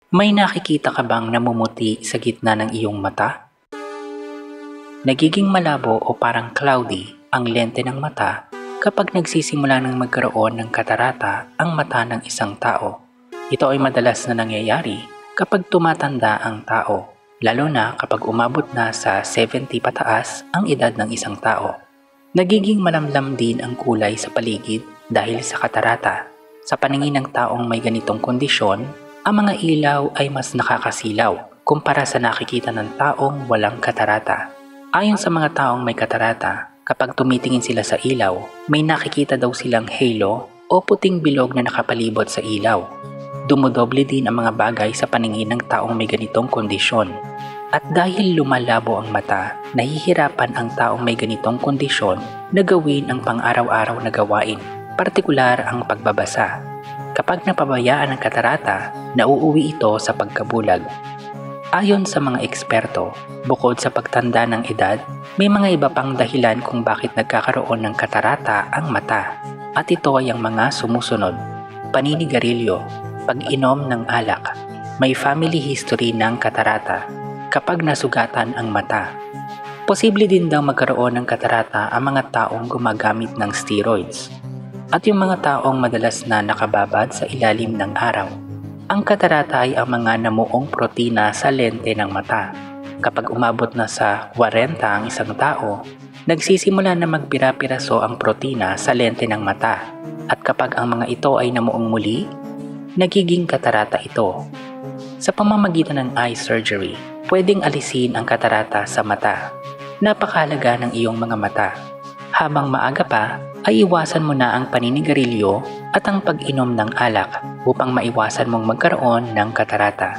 May nakikita ka bang namumuti sa gitna ng iyong mata? Nagiging malabo o parang cloudy ang lente ng mata kapag nagsisimula ng magkaroon ng katarata ang mata ng isang tao. Ito ay madalas na nangyayari kapag tumatanda ang tao, lalo na kapag umabot na sa 70 pataas ang edad ng isang tao. Nagiging malamlam din ang kulay sa paligid dahil sa katarata. Sa paningin ng taong may ganitong kondisyon, ang mga ilaw ay mas nakakasilaw kumpara sa nakikita ng taong walang katarata. Ayon sa mga taong may katarata, kapag tumitingin sila sa ilaw, may nakikita daw silang halo o puting bilog na nakapalibot sa ilaw. Dumodoble din ang mga bagay sa paningin ng taong may ganitong kondisyon. At dahil lumalabo ang mata, nahihirapan ang taong may ganitong kondisyon na gawin ang pang-araw-araw na gawain, partikular ang pagbabasa. Kapag napabayaan ang katarata, nauuwi ito sa pagkabulag. Ayon sa mga eksperto, bukod sa pagtanda ng edad, may mga iba pang dahilan kung bakit nagkakaroon ng katarata ang mata. At ito ay ang mga sumusunod: paninigarilyo, pag-inom ng alak, may family history ng katarata, kapag nasugatan ang mata. Posible din daw magkaroon ng katarata ang mga taong gumagamit ng steroids. At yung mga taong madalas na nakababad sa ilalim ng araw. Ang katarata ay ang mga namuong protina sa lente ng mata. Kapag umabot na sa 40 ang isang tao, nagsisimula na magbira-piraso ang protina sa lente ng mata. At kapag ang mga ito ay namuong muli, nagiging katarata ito. Sa pamamagitan ng eye surgery, pwedeng alisin ang katarata sa mata. Napakahalaga ng iyong mga mata. Habang maaga pa, ay iwasan mo na ang paninigarilyo at ang pag-inom ng alak upang maiwasan mong magkaroon ng katarata.